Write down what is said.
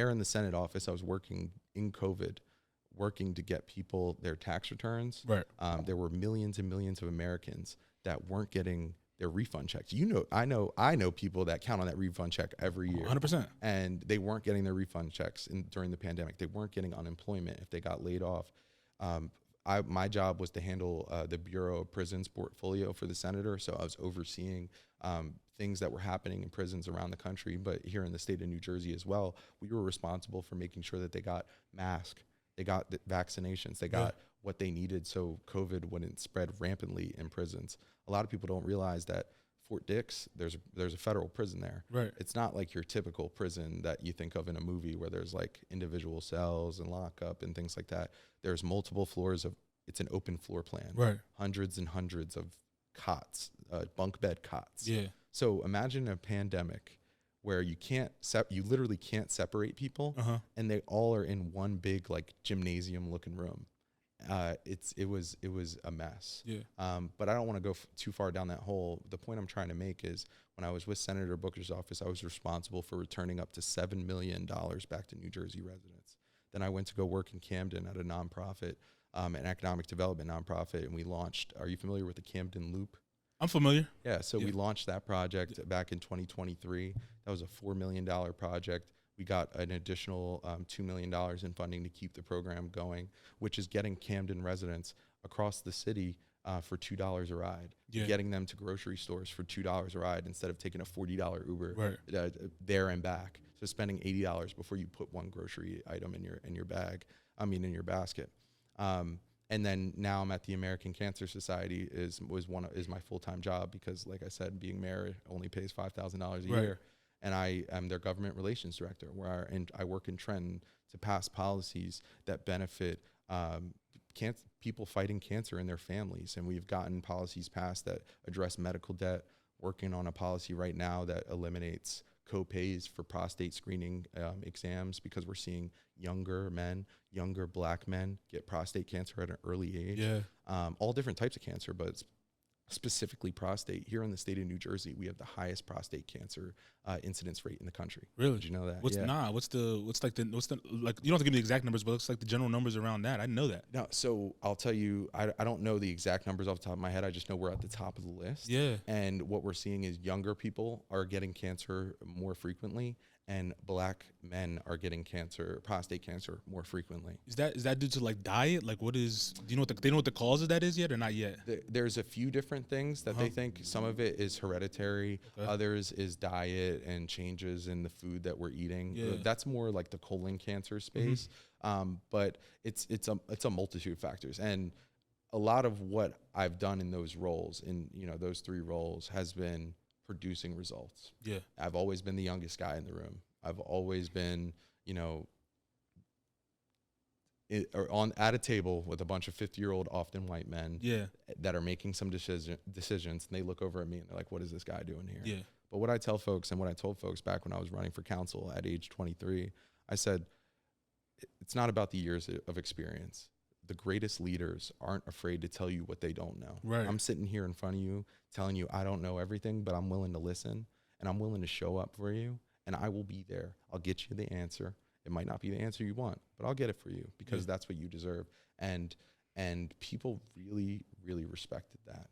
there in the Senate office, I was working in COVID, working to get people their tax returns. Right. There were millions and millions of Americans that weren't getting their refund checks. I know people that count on that refund check every year. 100%. And they weren't getting their refund checks during the pandemic. They weren't getting unemployment if they got laid off. My job was to handle the Bureau of Prisons portfolio for the senator. So I was overseeing things that were happening in prisons around the country, but here in the state of New Jersey as well. We were responsible for making sure that they got masks, they got the vaccinations, they got what they needed so COVID wouldn't spread rampantly in prisons. A lot of people don't realize that Fort Dix, there's a federal prison there. Right. It's not like your typical prison that you think of in a movie where there's like individual cells and lockup and things like that. There's multiple floors it's an open floor plan. Right. Hundreds and hundreds of cots, bunk bed cots. Yeah. So imagine a pandemic where you literally can't separate people, and they all are in one big like gymnasium looking room. It was a mess. Yeah. But I don't want to go too far down that hole. The point I'm trying to make is when I was with Senator Booker's office, I was responsible for returning up to $7 million back to New Jersey residents. Then I went to go work in Camden at a nonprofit, an economic development nonprofit, and we launched. Are you familiar with the Camden Loop? I'm familiar. Yeah, so we launched that project back in 2023. That was a $4 million project. We got an additional $2 million in funding to keep the program going, which is getting Camden residents across the city for $2 a ride, getting them to grocery stores for $2 a ride instead of taking a $40 Uber there and back. So spending $80 before you put one grocery item in your basket. And then now I'm at the American Cancer Society is my full-time job because, like I said, being mayor only pays $5,000 a year. And I am their government relations director, where I work in Trenton to pass policies that benefit people fighting cancer and their families. And we've gotten policies passed that address medical debt, working on a policy right now that eliminates co-pays for prostate screening exams because we're seeing younger Black men get prostate cancer at an early age. All different types of cancer, but specifically prostate. Here in the state of New Jersey, we have the highest prostate cancer incidence rate in the country. Really? Did you know that? What's you don't have to give me the exact numbers, but what's like the general numbers around that? I didn't know that. No, so I'll tell you, I don't know the exact numbers off the top of my head. I just know we're at the top of the list. Yeah. And what we're seeing is younger people are getting cancer more frequently, and Black men are getting prostate cancer more frequently. Is that due to like diet? Like do you know they know what the cause of that is yet or not yet? There's a few different things that they think. Some of it is hereditary. Others is diet and changes in the food that we're eating. Yeah. That's more like the colon cancer space. But it's a multitude of factors. And a lot of what I've done in those roles, those three roles, has been producing results. Yeah. I've always been the youngest guy in the room. I've always been, at a table with a bunch of 50-year-old, often white men that are making some decisions, and they look over at me and they're like, what is this guy doing here? Yeah. But what I tell folks, and what I told folks back when I was running for council at age 23, I said, it's not about the years of experience. The greatest leaders aren't afraid to tell you what they don't know. Right. I'm sitting here in front of you telling you I don't know everything, but I'm willing to listen, and I'm willing to show up for you, and I will be there. I'll get you the answer. It might not be the answer you want, but I'll get it for you because that's what you deserve. And people really, really respected that.